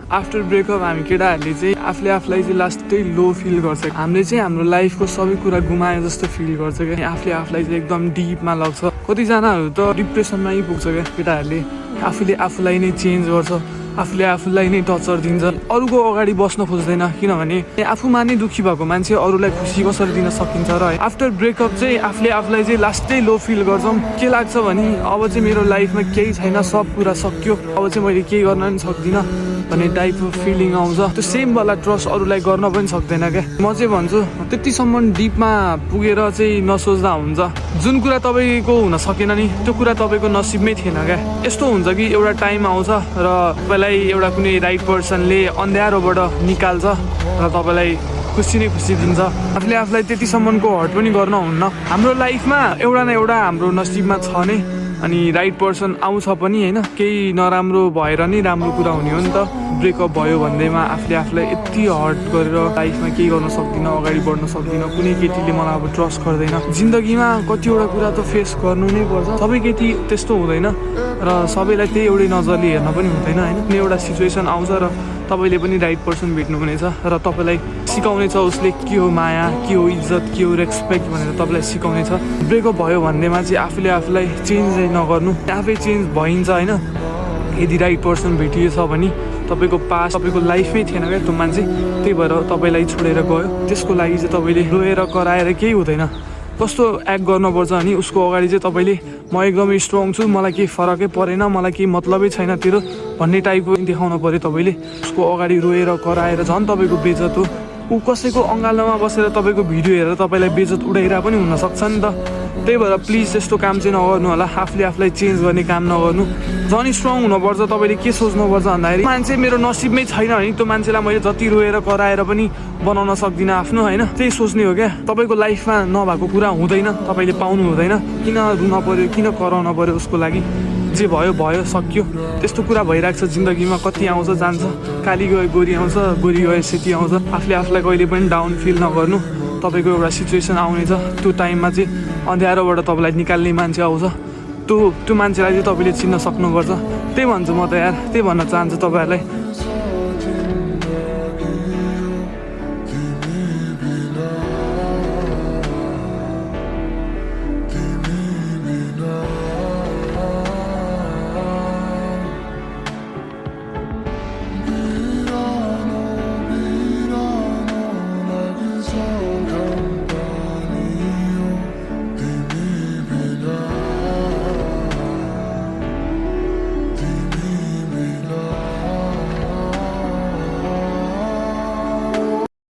After breakup हामी केटाहरूले चाहिँ आफूले आफूलाई चाहिँ लास्टै लो फिल गर्छ। हामीले चाहिँ हाम्रो लाइफको सबै कुरा गुमाए जस्तो फिल गर्छ क्या। आफूले आफूलाई चाहिँ एकदम डिपमा लग्छ। कतिजनाहरू त डिप्रेसनमै पुग्छ क्या। केटाहरूले आफूले आफूलाई नै चेन्ज गर्छ, आफूले आफूलाई नै टर्चर दिन्छ, अरूको अगाडि बस्न खोज्दैन। किनभने आफूमा नै दुःखी भएको मान्छे अरूलाई खुसी कसरी दिन सकिन्छ र आफ्टर ब्रेकअप चाहिँ आफूले आफूलाई चाहिँ लास्टै लो फिल गर्छौँ। के लाग्छ भने अब चाहिँ मेरो लाइफमा केही छैन, सब कुरा सक्यो, अब चाहिँ मैले केही गर्न पनि सक्दिनँ भन्ने टाइपको फिलिङ आउँछ। त्यो सेम वाला ट्रस्ट अरूलाई गर्न पनि सक्दैन क्या। म चाहिँ भन्छु त्यतिसम्म डिपमा पुगेर चाहिँ नसोच्दा हुन्छ। जुन कुरा तपाईँको हुन सकेन नि त्यो कुरा तपाईँको नसिबमै थिएन क्या। यस्तो हुन्छ कि एउटा टाइम आउँछ र तपाईँलाई एउटा कुनै राइट पर्सनले अन्ध्यारोबाट निकाल्छ र तपाईँलाई खुसी नै खुसी दिन्छ। आफूले आफूलाई त्यतिसम्मको हर्ट पनि गर्न हुन्न। हाम्रो लाइफमा एउटा न एउटा हाम्रो नसिबमा छ नै। अनि राइट पर्सन आउँछ पनि होइन, केही नराम्रो भएर नै राम्रो कुरा हुने हो नि त। ब्रेकअप भयो भन्दैमा आफूले आफूलाई यति हर्ट गरेर लाइफमा केही गर्न सक्दिनँ, अगाडि बढ्न सक्दिनँ, कुनै केटीले मलाई अब ट्रस्ट गर्दैन। जिन्दगीमा कतिवटा कुरा त फेस गर्नु नै पर्छ। सबै केटी त्यस्तो हुँदैन र सबैलाई त्यही एउटै नजरले हेर्न पनि हुँदैन होइन। कुनै एउटा सिचुएसन आउँछ र तपाईँले पनि राइट पर्सन भेट्नुहुनेछ र तपाईँलाई सिकाउनेछ उसले के हो माया, के हो इज्जत, के हो रेस्पेक्ट भनेर तपाईँलाई सिकाउनेछ। ब्रेकअप भयो भन्दैमा चाहिँ आफूले आफूलाई चेन्ज नगर्नु, आफै चेन्ज भइन्छ होइन। यदि राइट पर्सन भेटिएछ भने तपाईँको पास तपाईँको लाइफमै थिएन क्या त्यो मान्छे, त्यही भएर तपाईँलाई छोडेर गयो। त्यसको लागि चाहिँ तपाईँले रोएर कराएर केही हुँदैन। कस्तो एक्ट गर्नुपर्छ अनि उसको अगाडि चाहिँ तपाईँले म एकदमै स्ट्रङ छु, मलाई केही फरकै परेन, मलाई केही मतलबै छैन तेरो भन्ने टाइपको देखाउनु पऱ्यो तपाईँले। उसको अगाडि रोएर कराएर झन् तपाईँको बेइज्जत हो। ऊ कसैको अँगालोमा बसेर तपाईँको भिडियो हेरेर तपाईँलाई बेइज्जत उडाइरहेको पनि हुनसक्छ नि त। त्यही भएर प्लिज त्यस्तो काम चाहिँ नगर्नु होला। आफूले आफूलाई चेन्ज गर्ने काम नगर्नु। झन् स्ट्रङ हुनुपर्छ। तपाईँले के सोच्नुपर्छ भन्दाखेरि मान्छे मेरो नसिबमै छैन भने त्यो मान्छेलाई मैले जति रोएर कराएर पनि बनाउन सक्दिनँ आफ्नो होइन, त्यही सोच्ने हो क्या। तपाईँको लाइफमा नभएको कुरा हुँदैन, तपाईँले पाउनु हुँदैन। किन रुन पऱ्यो, किन कराउन पऱ्यो उसको लागि? जे भयो भयो, सक्यो। त्यस्तो कुरा भइरहेको छ जिन्दगीमा। कति आउँछ जान्छ, काली गयो गोरी आउँछ, गोरी गयो सेती आउँछ। आफूले आफूलाई कहिले पनि डाउन फिल नगर्नु। तपाईँको एउटा सिचुएसन आउनेछ, त्यो टाइममा चाहिँ अँध्यारोबाट तपाईँलाई निकाल्ने मान्छे आउँछ। त्यो मान्छेलाई चाहिँ तपाईँले चिन्न सक्नुपर्छ। त्यही भन्छु म त यार, त्यही भन्न चाहन्छु तपाईँहरूलाई।